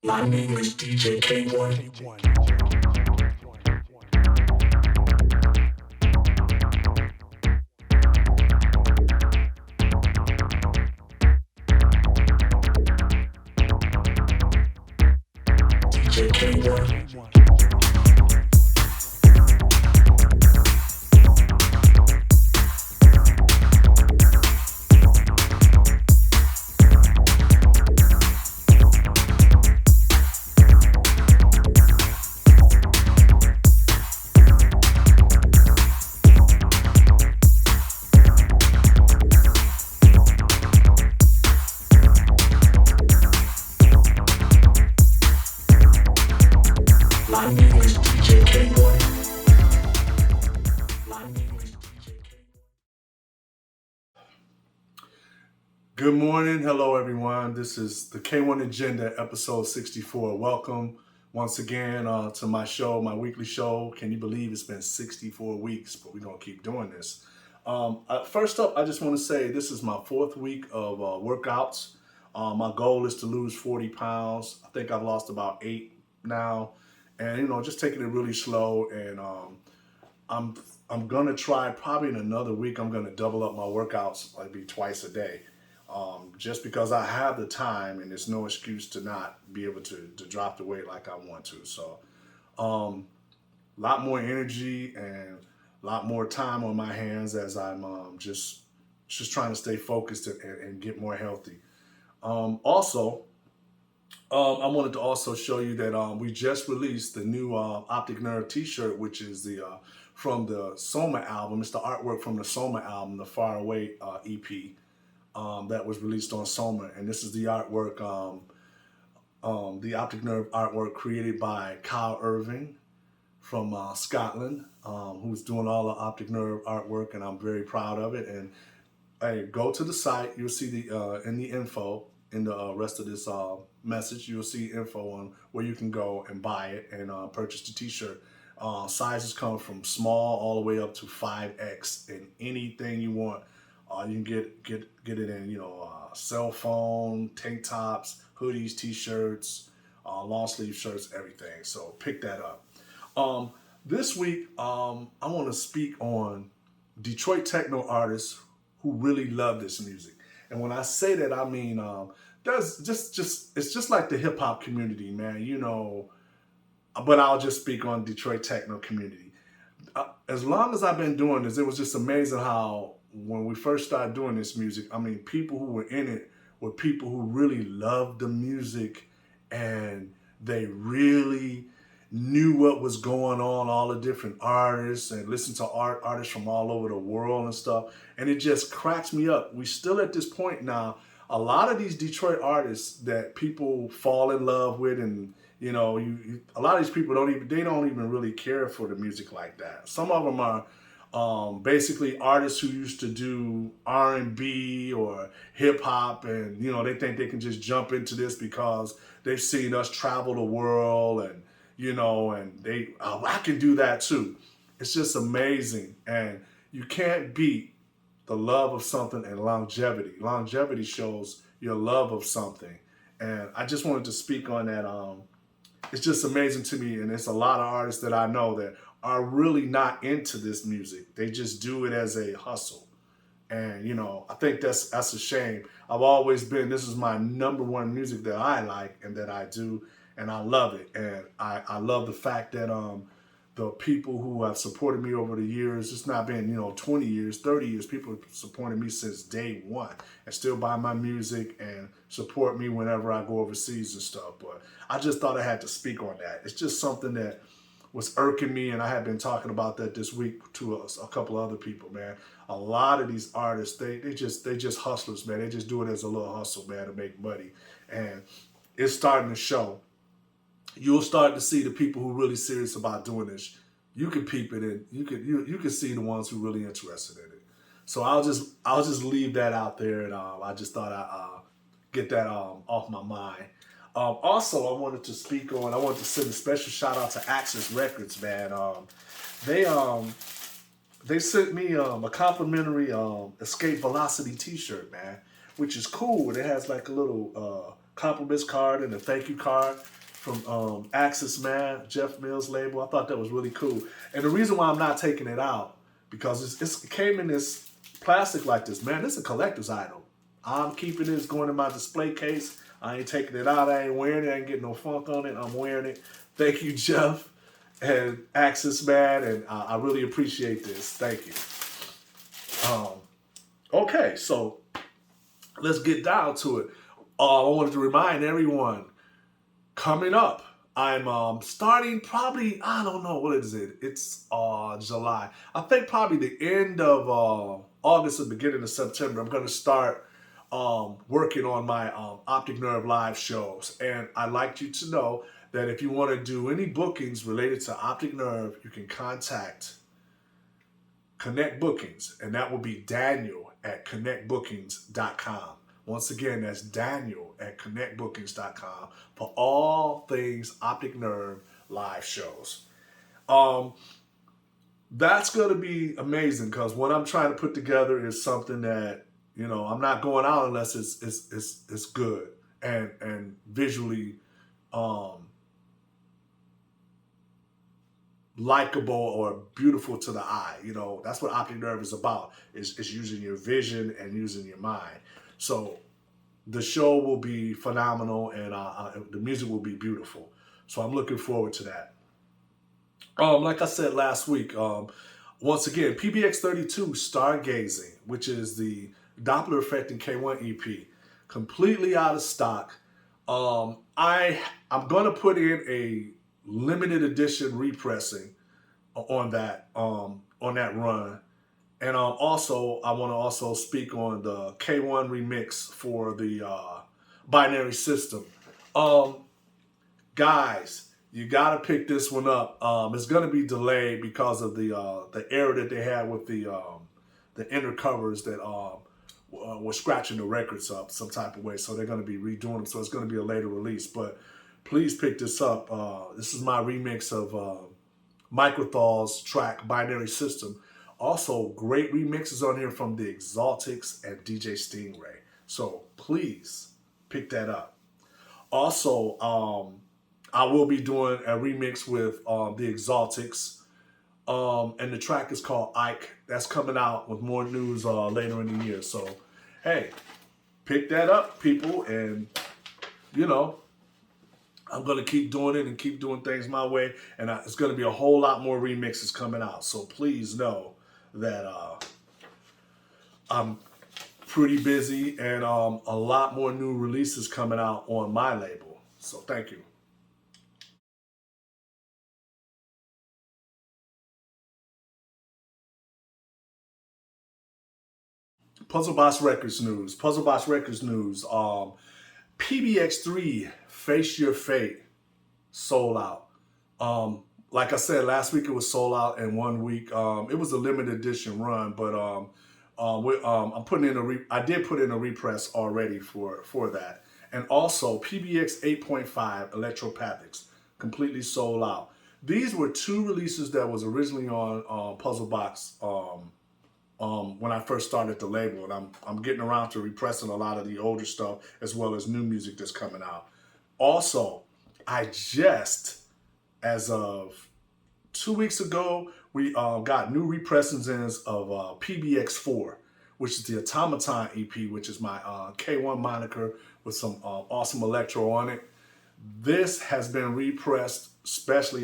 My name is DJ K-1. DJ K-1. My name is DJ K-1. My name is DJ K-1. Good morning. Hello, everyone. This is the K-1 Agenda, episode 64. Welcome once again to my show, my weekly show. Can you believe it's been 64 weeks, but we're going to keep doing this. First up, I just want to say this is my fourth week of workouts. My goal is to lose 40 pounds. I think I've lost about 8 now. And, just taking it really slow. And I'm going to try probably in another week, I'm going to double up my workouts, like be twice a day. Just because I have the time and there's no excuse to not be able to drop the weight like I want to. So a lot more energy and a lot more time on my hands as I'm just trying to stay focused and get more healthy. Also, I wanted to also show you that we just released the new Optic Nerve T-shirt, which is the from the Soma album. It's the artwork from the Soma album, the Far Away EP. That was released on Soma, and this is the artwork, the Optic Nerve artwork created by Kyle Irving from Scotland, who's doing all the Optic Nerve artwork, and I'm very proud of it. And hey, go to the site. You'll see the in the info in the rest of this message. You'll see info on where you can go and buy it and purchase the T-shirt. Sizes come from small all the way up to 5X, and anything you want. You can get it in, cell phone, tank tops, hoodies, T-shirts, long sleeve shirts, everything. So pick that up. This week, I want to speak on Detroit techno artists who really love this music. And when I say that, I mean there's it's just like the hip hop community, man. But I'll just speak on Detroit techno community. As long as I've been doing this, it was just amazing how when we first started doing this music, I mean, people who were in it were people who really loved the music and they really knew what was going on, all the different artists, and listened to artists from all over the world and stuff. And it just cracks me up. We still at this point now, a lot of these Detroit artists that people fall in love with, and a lot of these people don't even really care for the music like that. Some of them are basically artists who used to do R&B or hip hop, and they think they can just jump into this because they've seen us travel the world, and and I can do that too. It's just amazing, and you can't beat the love of something and longevity. Longevity shows your love of something, and I just wanted to speak on that. It's just amazing to me, and it's a lot of artists that I know that are really not into this music. They just do it as a hustle. And, I think that's a shame. I've always been, this is my number one music that I like and that I do, and I love it. And I love the fact that the people who have supported me over the years, it's not been, 20 years, 30 years, people have supported me since day one and still buy my music and support me whenever I go overseas and stuff. But I just thought I had to speak on that. It's just something that was irking me, and I had been talking about that this week to a couple other people, man. A lot of these artists, they just hustlers, man. They just do it as a little hustle, man, to make money. And it's starting to show. You'll start to see the people who are really serious about doing this. You can peep it in. You can see the ones who are really interested in it. So I'll just leave that out there, and I just thought I'd get that off my mind. Also, I wanted to send a special shout out to Axis Records, man. They sent me a complimentary Escape Velocity T-shirt, man, which is cool. It has like a little compliments card and a thank you card from Axis Man, Jeff Mills' label. I thought that was really cool. And the reason why I'm not taking it out, because it came in this plastic like this. Man, this is a collector's item. I'm keeping this going in my display case. I ain't taking it out. I ain't wearing it. I ain't getting no funk on it. I'm wearing it. Thank you, Jeff and Axis Man. And I really appreciate this. Thank you. Okay, so let's get down to it. I wanted to remind everyone, coming up, I'm starting probably, I don't know, what is it? It's July. I think probably the end of August or beginning of September, I'm going to start working on my Optic Nerve live shows. And I'd like you to know that if you want to do any bookings related to Optic Nerve, you can contact Connect Bookings, and that will be Daniel at connectbookings.com. Once again, that's Daniel at connectbookings.com for all things Optic Nerve live shows. That's going to be amazing, because what I'm trying to put together is something that, you know, I'm not going out unless it's good and visually likable or beautiful to the eye. You know, that's what Optic Nerve is about, is using your vision and using your mind. So the show will be phenomenal, and the music will be beautiful. So I'm looking forward to that. Like I said last week, once again, Pbx-32 Stargazing, which is the Dopplereffekt and K-1 EP, completely out of stock. I'm gonna put in a limited edition repressing on that run. And also, I want to also speak on the K-1 remix for the binary system. Guys, you got to pick this one up. It's going to be delayed because of the error that they had with the inner covers that were scratching the records up some type of way. So they're going to be redoing them. So it's going to be a later release. But please pick this up. This is my remix of Microthol's track Binary System. Also, great remixes on here from the Exaltics and DJ Stingray. So please pick that up. Also, I will be doing a remix with the Exaltics. And the track is called Eicht. That's coming out with more news later in the year. So, hey, pick that up, people. And, you know, I'm going to keep doing it and keep doing things my way. And it's going to be a whole lot more remixes coming out. So please know that I'm pretty busy, and a lot more new releases coming out on my label. So thank you. Puzzlebox Records news. Puzzlebox Records news. Pbx-3 Face Your Fate sold out. Like I said, last week it was sold out in 1 week. It was a limited edition run, but I'm putting in I did put in a repress already for that. And also Pbx-8.5 Electropathics, completely sold out. These were two releases that was originally on Puzzlebox when I first started the label, and I'm getting around to repressing a lot of the older stuff as well as new music that's coming out. Also, I just, as of 2 weeks ago, we got new repressings of Pbx-4, which is the Automaton EP, which is my K-1 moniker with some awesome electro on it. This has been repressed, especially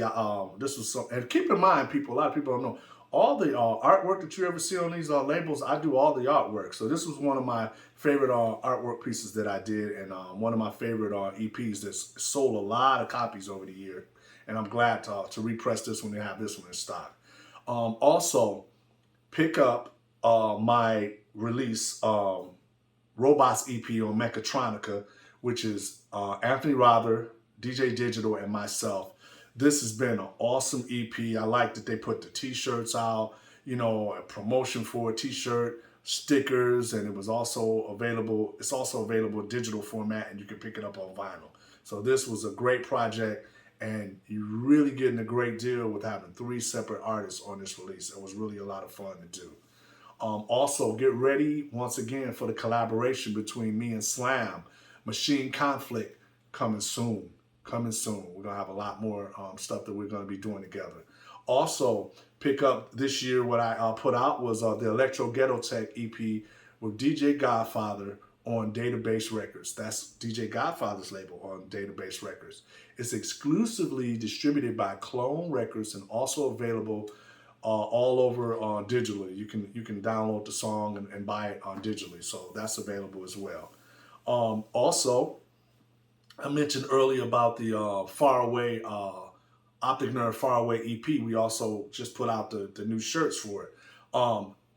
this was some, and keep in mind, people, a lot of people don't know, all the artwork that you ever see on these labels, I do all the artwork. So this was one of my favorite artwork pieces that I did, and one of my favorite EPs that's sold a lot of copies over the year. And I'm glad to repress this when they have this one in stock. Also, pick up my release Robots EP on Mechatronica, which is Anthony Rother, DJ Digital, and myself. This has been an awesome EP. I like that they put the t-shirts out, you know, a promotion for a t-shirt, stickers, and it was also available. It's also available digital format, and you can pick it up on vinyl. So this was a great project, and you're really getting a great deal with having 3 separate artists on this release. It was really a lot of fun to do. Also, get ready once again for the collaboration between me and Slam. Machine Conflict coming soon. Coming soon. We're going to have a lot more stuff that we're going to be doing together. Also, pick up this year what I put out was the Electro Ghetto Tech EP with DJ Godfather on Database Records. That's DJ Godfather's label on Database Records. It's exclusively distributed by Clone Records and also available all over digitally. You can download the song and buy it digitally, so that's available as well. Also, I mentioned earlier about the Faraway Optic Nerve Faraway EP. We also just put out the new shirts for it.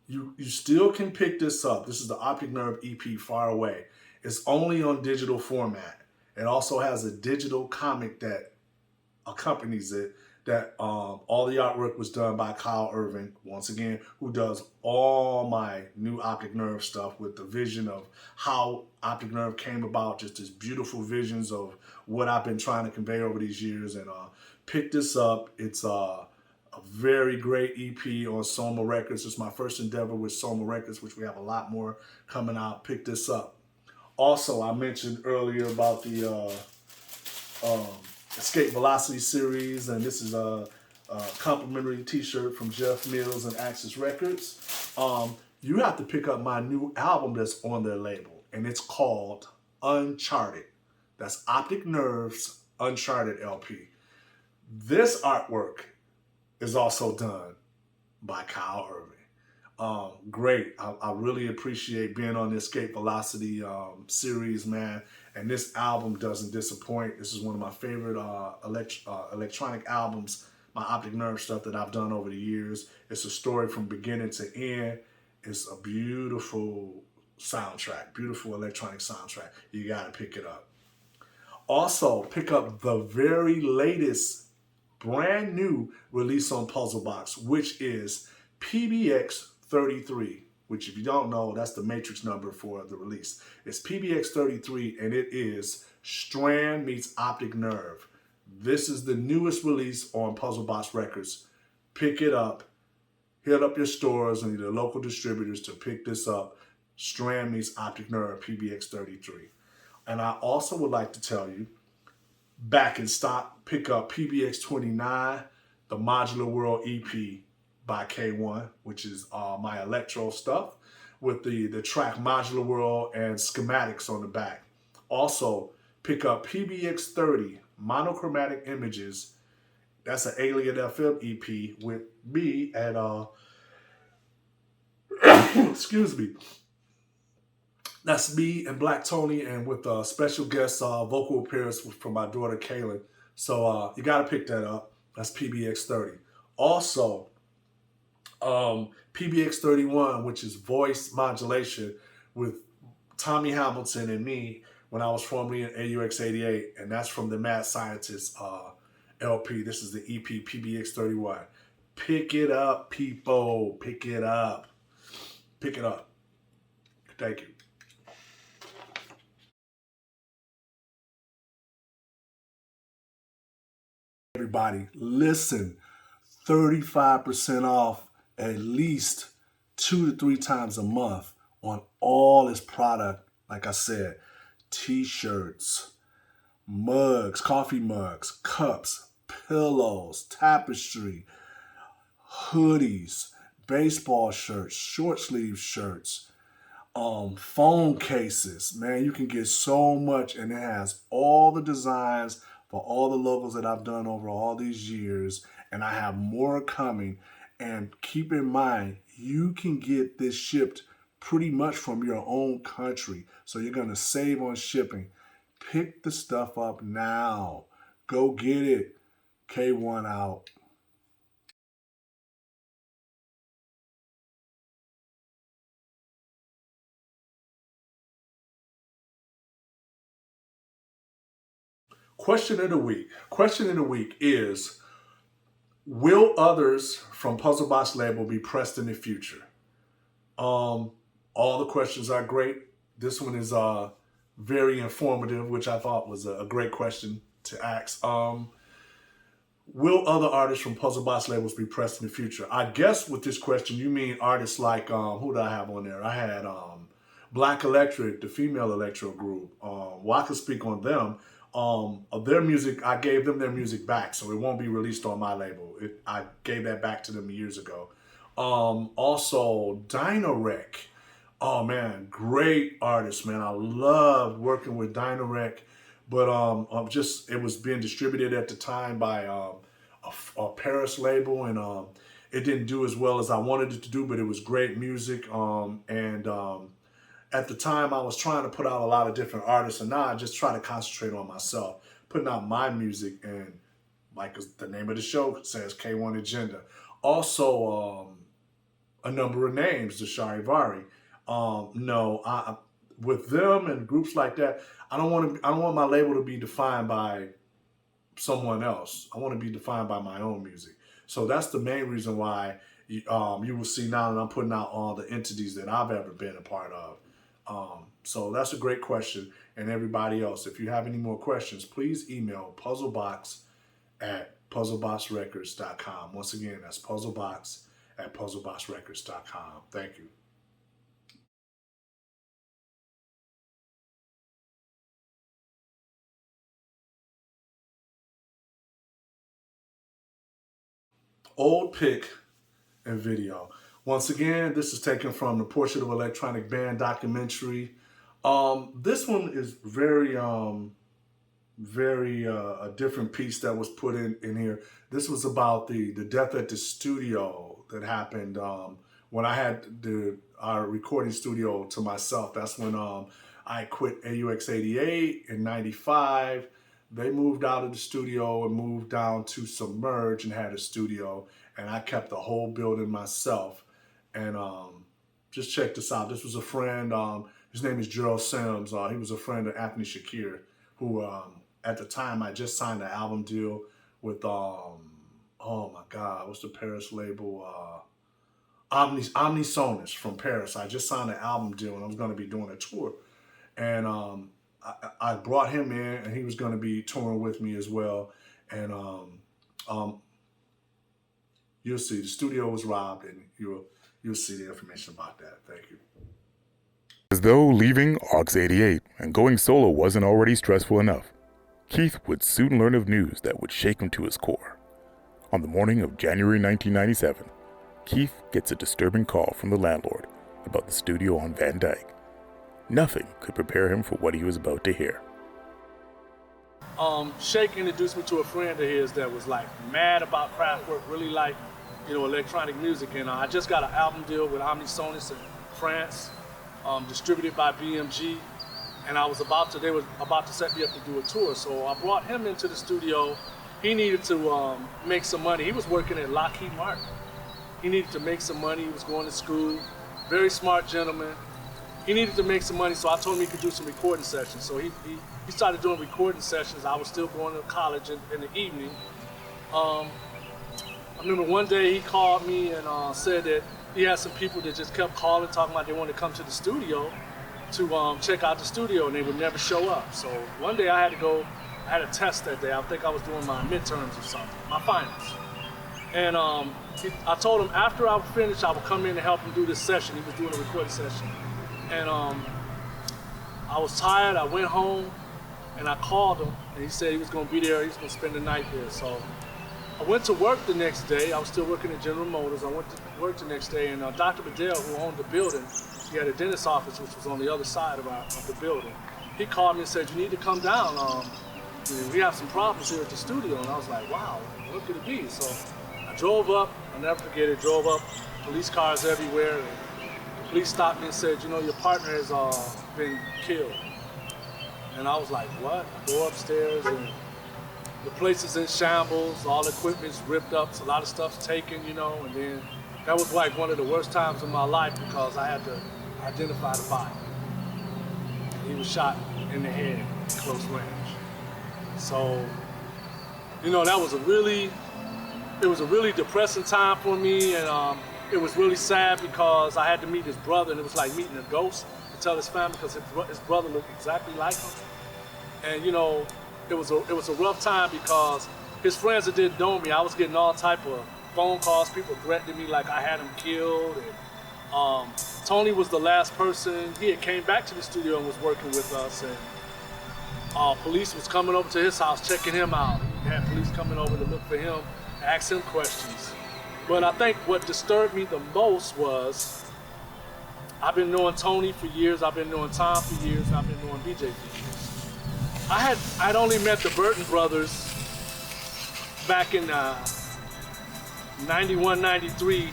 You still can pick this up. This is the Optic Nerve EP Faraway. It's only on digital format. It also has a digital comic that accompanies it. That all the artwork was done by Kyle Irving, once again, who does all my new Optic Nerve stuff with the vision of how Optic Nerve came about, just as beautiful visions of what I've been trying to convey over these years. And pick this up. It's a very great EP on Soma Records. It's my first endeavor with Soma Records, which we have a lot more coming out. Pick this up. Also, I mentioned earlier about the Escape Velocity series, and this is a complimentary t-shirt from Jeff Mills and Axis Records. You have to pick up my new album that's on their label, and it's called Uncharted. That's Optic Nerve's Uncharted LP. This artwork is also done by Kyle Irving. Great. I really appreciate being on the Escape Velocity series, man. And this album doesn't disappoint. This is one of my favorite electronic albums, my Optic Nerve stuff that I've done over the years. It's a story from beginning to end. It's a beautiful soundtrack, beautiful electronic soundtrack. You got to pick it up. Also, pick up the very latest brand new release on Puzzlebox, which is Pbx-33, which if you don't know, that's the matrix number for the release. It's Pbx-33, and it is Strand meets Optic Nerve. This is the newest release on Puzzlebox Records. Pick it up. Hit up your stores and your local distributors to pick this up. Strand meets Optic Nerve, Pbx-33. And I also would like to tell you, back in stock, pick up Pbx-29, the Modular World EP by K-1, which is my Electro stuff, with the track Modular World and schematics on the back. Also, pick up Pbx-30, Monochromatic Images. That's an Alien FM EP with me and, excuse me, that's me and Black Tony, and with a special guest vocal appearance from my daughter Kaylin. So you got to pick that up. That's Pbx-30. Also, Pbx-31, which is voice modulation with Tommy Hamilton and me when I was formerly in AUX88, and that's from the Mad Scientist LP. This is the EP Pbx-31. Pick it up, people. Pick it up. Pick it up. Thank you. Everybody, listen. 35% off at least 2 to 3 times a month on all this product. Like I said, t-shirts, mugs, coffee mugs, cups, pillows, tapestry, hoodies, baseball shirts, short sleeve shirts, phone cases. Man, you can get so much, and it has all the designs for all the logos that I've done over all these years, and I have more coming. And keep in mind, you can get this shipped pretty much from your own country, so you're going to save on shipping. Pick the stuff up now. Go get it. K-1 out. Question of the week. Question of the week is, will others from Puzzlebox label be pressed in the future? All the questions are great. This one is very informative, which I thought was a great question to ask. Will other artists from Puzzlebox labels be pressed in the future? I guess with this question, you mean artists like, who did I have on there? I had Black Electric, the female electro group. well, I could speak on them. Of their music, I gave them their music back, so it won't be released on my label. I gave that back to them years ago. Also, Dynarec. Oh man, great artist, man. I loved working with Dynarec, but just it was being distributed at the time by a Paris label, and it didn't do as well as I wanted it to do, but it was great music. At the time, I was trying to put out a lot of different artists, and now I just try to concentrate on myself, putting out my music, and like the name of the show says, K-1 Agenda. Also, a number of names, the Charivari. No, with them and groups like that, I don't want my label to be defined by someone else. I want to be defined by my own music. So that's the main reason why you will see now that I'm putting out all the entities that I've ever been a part of. So that's a great question. And everybody else, if you have any more questions, please email puzzlebox@puzzleboxrecords.com. Once again, that's puzzlebox@puzzleboxrecords.com. Thank you. Old pic and video. Once again, this is taken from the Portrait of Electronic Band documentary. This one is very a different piece that was put in here. This was about the death at the studio that happened when I had our recording studio to myself. That's when I quit AUX88 in '95. They moved out of the studio and moved down to Submerge and had a studio, and I kept the whole building myself. And just check this out. This was a friend. His name is Gerald Sims. He was a friend of Anthony Shakir, who at the time I just signed an album deal with oh my God, what's the Paris label? Omnisonus from Paris. I just signed an album deal, and I was going to be doing a tour, and I brought him in, and he was going to be touring with me as well. And you'll see the studio was robbed, and you'll see the information about that. Thank you. As though leaving AUX88 and going solo wasn't already stressful enough, Keith would soon learn of news that would shake him to his core. On the morning of January 1997, Keith gets a disturbing call from the landlord about the studio on Van Dyke. Nothing could prepare him for what he was about to hear. Shake introduced me to a friend of his that was like mad about Kraftwerk, really like, electronic music. And I just got an album deal with Omnisonus in France, distributed by BMG. And they were about to set me up to do a tour. So I brought him into the studio. He needed to make some money. He was working at Lockheed Martin. He needed to make some money. He was going to school. Very smart gentleman. He needed to make some money, so I told him he could do some recording sessions. So he started doing recording sessions. I was still going to college in the evening. I remember one day he called me and said that he had some people that just kept calling, talking about they wanted to come to the studio to check out the studio, and they would never show up. So one day I had a test that day. I think I was doing my midterms or something, my finals. And I told him after I was finished, I would come in and help him do this session. He was doing a recording session. And I was tired. I went home and I called him, and he said he was going to be there. He was going to spend the night there. So I went to work the next day. I was still working at General Motors. I went to work the next day, and Dr. Bedell, who owned the building, he had a dentist office which was on the other side of the building. He called me and said, "You need to come down. We have some problems here at the studio." And I was like, "Wow, what could it be?" So I drove up. I'll never forget it. Drove up, police cars everywhere. And the police stopped me and said, "Your partner has been killed." And I was like, "What?" I go upstairs, and the place is in shambles. All the equipment's ripped up. So a lot of stuff's taken, and then that was like one of the worst times of my life because I had to identify the body. He was shot in the head at close range. So, that was a really depressing time for me, and it was really sad because I had to meet his brother, and it was like meeting a ghost to tell his family because his brother looked exactly like him. And it was a rough time because his friends that didn't know me, I was getting all type of phone calls, people threatening me like I had him killed. And Tony was the last person. He had came back to the studio and was working with us, and Police was coming over to his house, checking him out. He had police coming over to look for him, ask him questions. But I think what disturbed me the most was I've been knowing Tony for years, I've been knowing Tom for years, I've been knowing BJ for years. I'd only met the Burton brothers back in 91, 93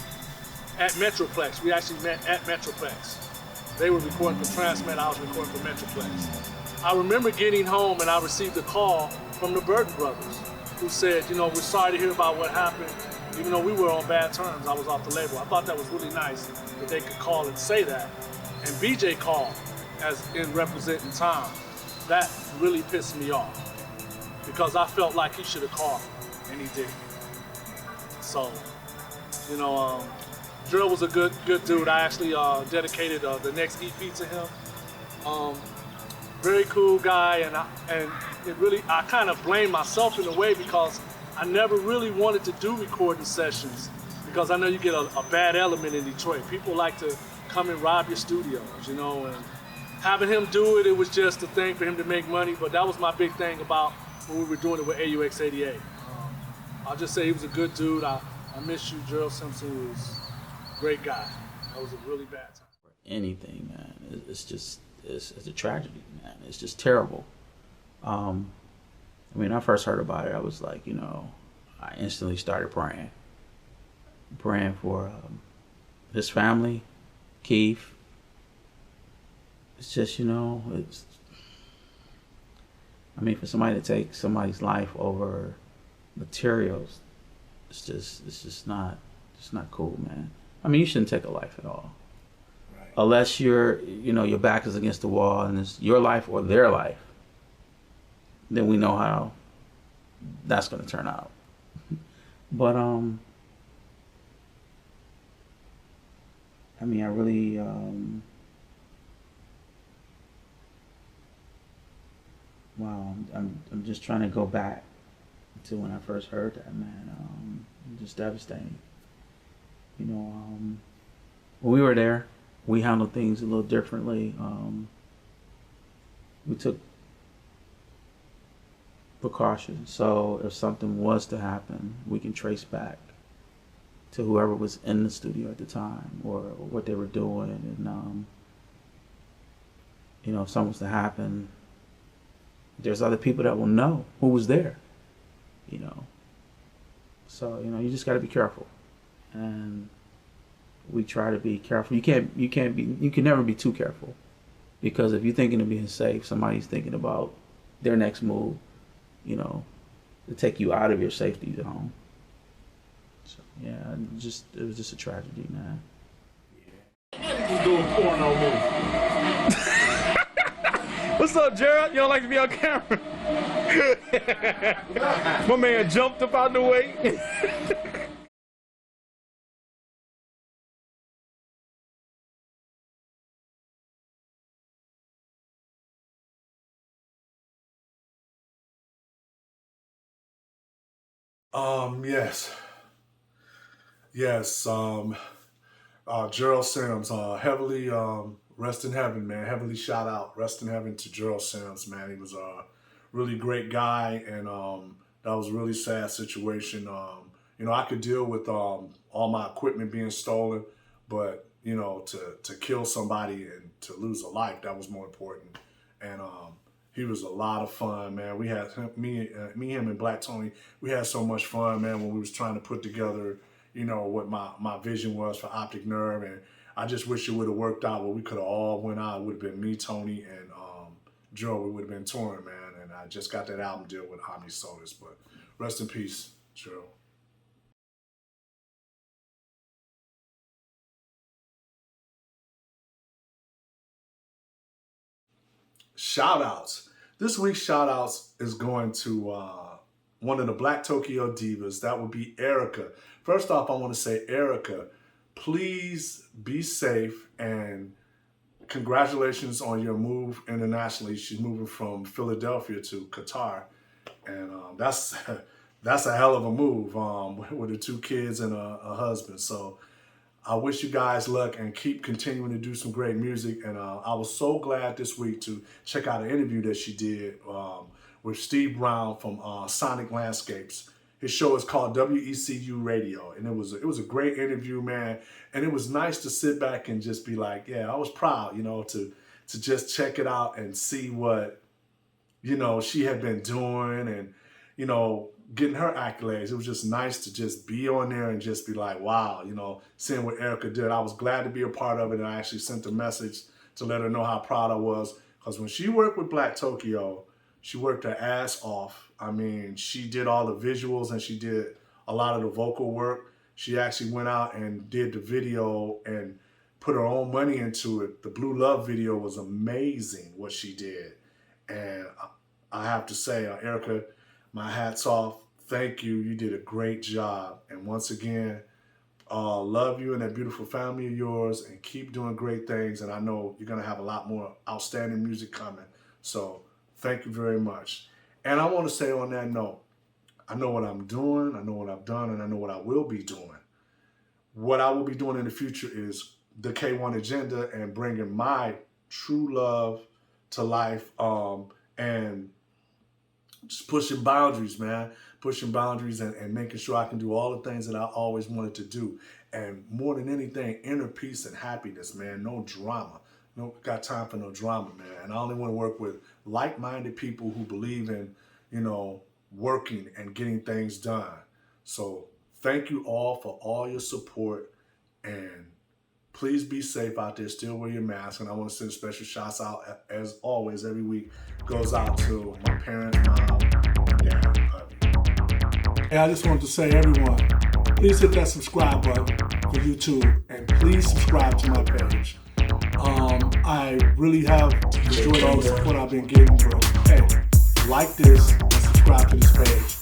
at Metroplex. We actually met at Metroplex. They were recording for Transmet, I was recording for Metroplex. I remember getting home and I received a call from the Burton brothers who said, you know, we're sorry to hear about what happened. Even though we were on bad terms, I was off the label. I thought that was really nice that they could call and say that. And BJ called as in representing Tom. That really pissed me off because I felt like he should have called and he didn't. So, you know, Drill was a good dude. I actually dedicated the next EP to him. Very cool guy, and it really, I kind of blame myself in a way because I never really wanted to do recording sessions because I know you get a bad element in Detroit. People like to come and rob your studios, you know, and having him do it, it was just a thing for him to make money, but that was my big thing about when we were doing it with AUX88. I'll just say he was a good dude. I miss you, Gerald Simpson was a great guy. That was a really bad time. Anything, man, it's just, it's a tragedy, man. It's just terrible. I mean, I first heard about it, I was like, you know, I instantly started praying for his family, Keith. It's just, you know, I mean, for somebody to take somebody's life over materials, it's just not cool, man. I mean, you shouldn't take a life at all. Right. Unless you're, you know, your back is against the wall and it's your life or their life. Then we know how that's going to turn out. But I mean, I really wow, I'm just trying to go back to when I first heard that, man. Just devastating. You know, when we were there, we handled things a little differently. We took precautions, so if something was to happen, we can trace back to whoever was in the studio at the time or what they were doing, and you know, if something was to happen, there's other people that will know who was there, you know. So, you know, you just got to be careful, and we try to be careful. You can never be too careful, because if you're thinking of being safe, somebody's thinking about their next move, you know, to take you out of your safety zone. So yeah, it was just a tragedy, man. Yeah. Doing porno movie. What's up, Gerald? You don't like to be on camera? My man jumped up out the way. Yes. Gerald Sims, heavily, rest in heaven, man. Heavily shout out, rest in heaven to Gerald Sims, man. He was a really great guy, and that was a really sad situation. You know, I could deal with all my equipment being stolen, but you know, to kill somebody and to lose a life, that was more important. And he was a lot of fun, man. We had me, him, and Black Tony. We had so much fun, man, when we was trying to put together, you know, what my vision was for Optic Nerve, and I just wish it would have worked out where we could have all went out. It would have been me, Tony, and Joe. We would have been touring, man. And I just got that album deal with Omni Sodas. But rest in peace, Joe. Shout outs. This week's shout outs is going to one of the Black Tokyo divas. That would be Erica. First off, I want to say, Erica, please be safe, and congratulations on your move internationally. She's moving from Philadelphia to Qatar, and that's a hell of a move with her 2 kids and a husband. So I wish you guys luck and keep continuing to do some great music. And I was so glad this week to check out an interview that she did with Steve Brown from Sonic Landscapes. His show is called WECU Radio, and it was a great interview, man. And it was nice to sit back and just be like, yeah, I was proud, to just check it out and see what, she had been doing and, getting her accolades. It was just nice to just be on there and just be like, wow, seeing what Erica did. I was glad to be a part of it, and I actually sent a message to let her know how proud I was, because when she worked with Black Tokyo, she worked her ass off. I mean, she did all the visuals and she did a lot of the vocal work. She actually went out and did the video and put her own money into it. The Blue Love video was amazing, what she did. And I have to say, Erica, my hat's off. Thank you. You did a great job. And once again, love you and that beautiful family of yours, and keep doing great things. And I know you're going to have a lot more outstanding music coming. So thank you very much. And I want to say on that note, I know what I'm doing, I know what I've done, and I know what I will be doing. What I will be doing in the future is the K-1 agenda and bringing my true love to life, and just pushing boundaries, man. Pushing boundaries and making sure I can do all the things that I always wanted to do. And more than anything, inner peace and happiness, man. No drama. No got time for no drama, man. And I only want to work with like-minded people who believe in, working and getting things done. So thank you all for all your support, and please be safe out there. Still wear your mask. And I want to send special shouts out, as always, every week goes out to my parents, mom, and dad. Love you. Hey, I just wanted to say, everyone, please hit that subscribe button for YouTube, and please subscribe to my page. I really have enjoyed all the support I've been getting, bro. Hey, like this and subscribe to this page.